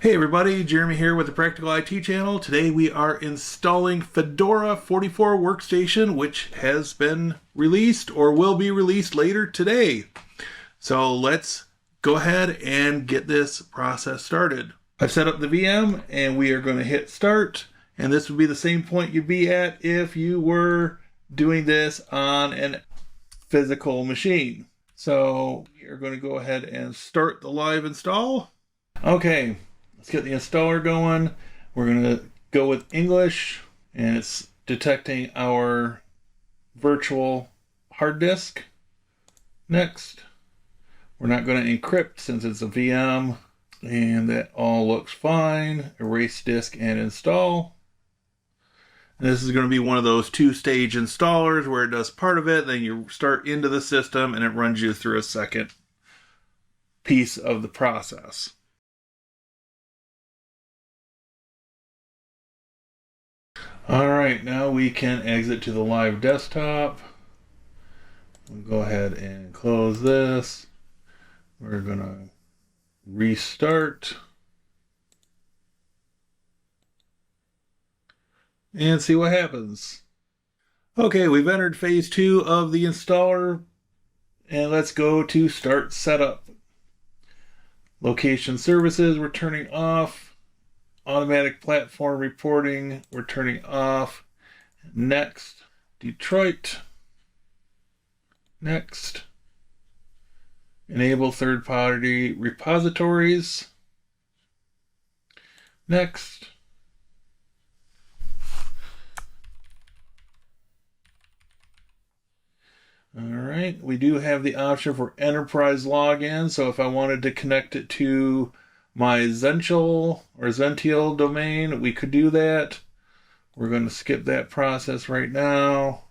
Hey everybody, Jeremy here with the Practical IT channel. Today we are installing Fedora 44 Workstation, which has been released or will be released later today. So let's go ahead and get this process started. I've set up the VM and we are going to hit start, and this would be the same point you'd be at if you were doing this on a physical machine. So we are going to go ahead and start the live install. Okay. Let's get the installer going. We're going to go with English, and it's detecting our virtual hard disk. Next. We're not going to encrypt since it's a VM, and that all looks fine. Erase disk and install. And this is going to be one of those two-stage installers where it does part of it, then you start into the system, and it runs you through a second piece of the process. Alright, now we can exit to the live desktop. We'll go ahead and close this. We're going to restart and see what happens. Okay, we've entered phase 2 of the installer, and let's go to start setup. Location services, we're turning off. Automatic platform reporting, we're turning off. Next. Detroit. Next. Enable third-party repositories. Next. All right, we do have the option for enterprise login, so if I wanted to connect it to my Zential domain, we could do that. We're going to skip that process right now.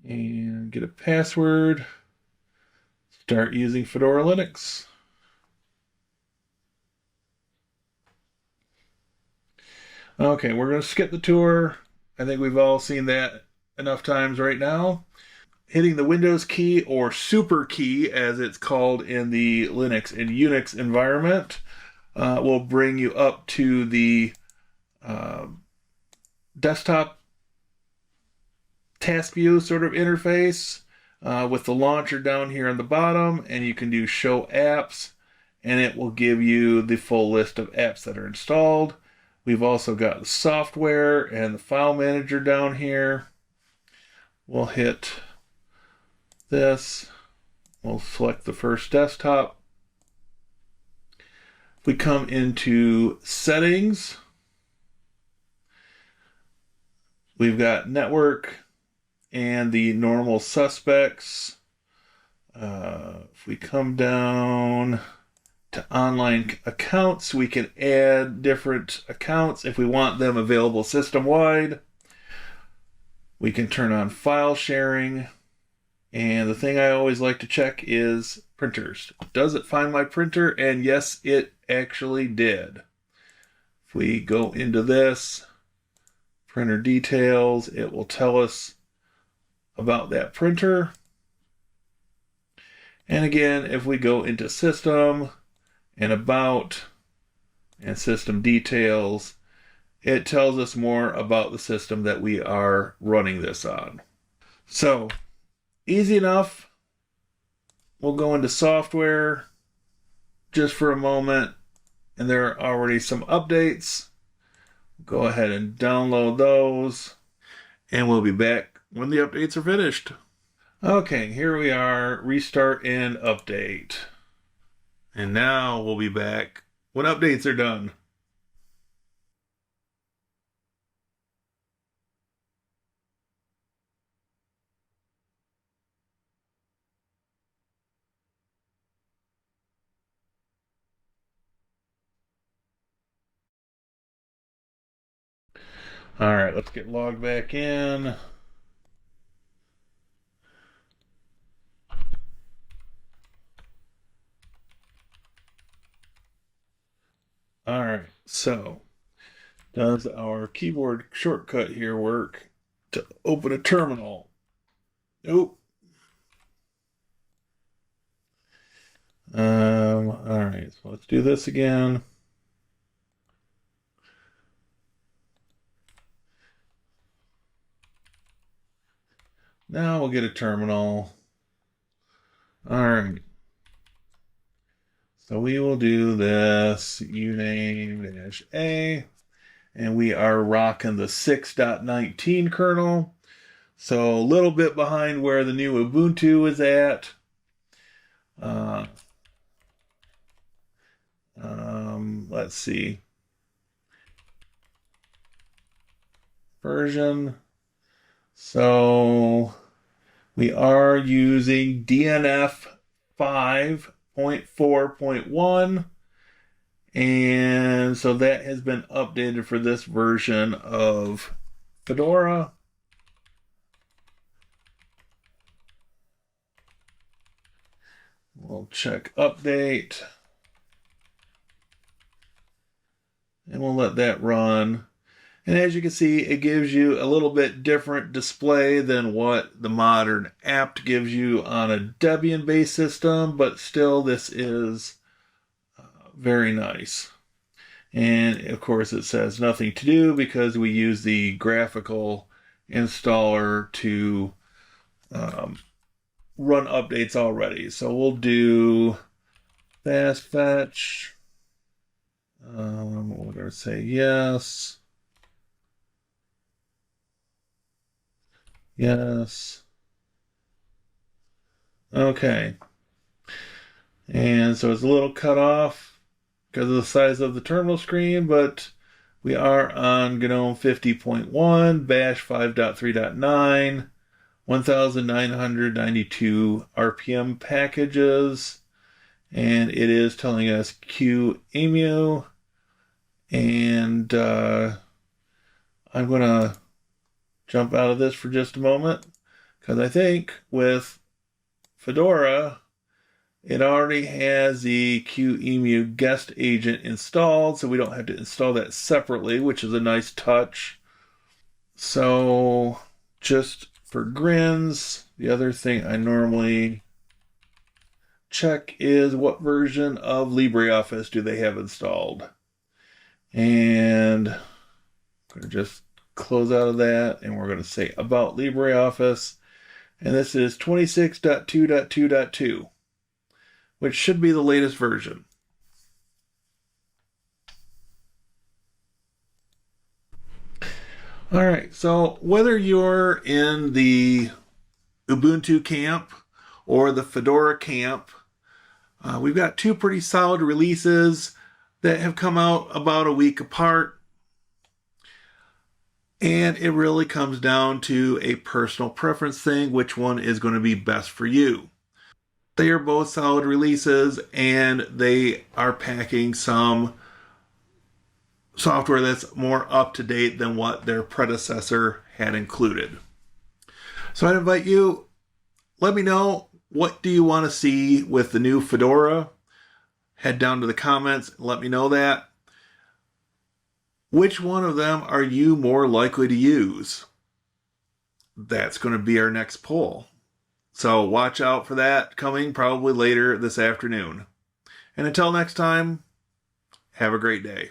And get a password. Start using Fedora Linux. Okay, we're going to skip the tour. I think we've all seen that enough times right now. Hitting the Windows key, or super key as it's called in the Linux and Unix environment, will bring you up to the desktop task view sort of interface with the launcher down here on the bottom, and you can do show apps, and it will give you the full list of apps that are installed. We've also got the software and the file manager down here. We'll hit this. We'll select the first desktop. If we come into settings, we've got network and the normal suspects. If we come down to online accounts, we can add different accounts if we want them available system-wide. We can turn on file sharing, and the thing I always like to check is printers. Does it find my printer? And yes, it actually did. If we go into this, printer details, it will tell us about that printer. And again, if we go into system and about and system details, it tells us more about the system that we are running this on. So, easy enough. We'll go into software just for a moment, and there are already some updates. Go ahead and download those, and we'll be back when the updates are finished. Okay, here we are, restart and update. And now we'll be back when updates are done. All right, let's get logged back in. All right, so Does our keyboard shortcut here work to open a terminal? Nope. All right, so let's do this again. Now we'll get a terminal. All right. So we will do this uname-a, and we are rocking the 6.19 kernel. So a little bit behind where the new Ubuntu is at. Let's see. Version. So we are using DNF 5.4.1. And so that has been updated for this version of Fedora. We'll check update. And we'll let that run. And as you can see, it gives you a little bit different display than what the modern apt gives you on a Debian-based system, but still this is very nice. And of course it says nothing to do because we use the graphical installer to run updates already. So we'll do fast fetch. We're going to say yes. Yes. Okay. And so it's a little cut off because of the size of the terminal screen, but we are on GNOME 50.1, Bash 5.3.9, 1992 RPM packages, and it is telling us QEMU, and I'm going to jump out of this for just a moment because I think with Fedora, it already has the QEMU guest agent installed, so we don't have to install that separately, which is a nice touch. So just for grins, the other thing I normally check is what version of LibreOffice do they have installed. And I'm going to just close out of that, and we're going to say about LibreOffice. And this is 26.2.2.2, which should be the latest version. All right, so whether you're in the Ubuntu camp or the Fedora camp, we've got two pretty solid releases that have come out about a week apart. And it really comes down to a personal preference thing, which one is going to be best for you. They are both solid releases, and they are packing some software that's more up to date than what their predecessor had included. So I'd invite you, let me know, what do you want to see with the new Fedora? Head down to the comments, let me know that. Which one of them are you more likely to use? That's going to be our next poll. So watch out for that coming probably later this afternoon. And until next time, have a great day.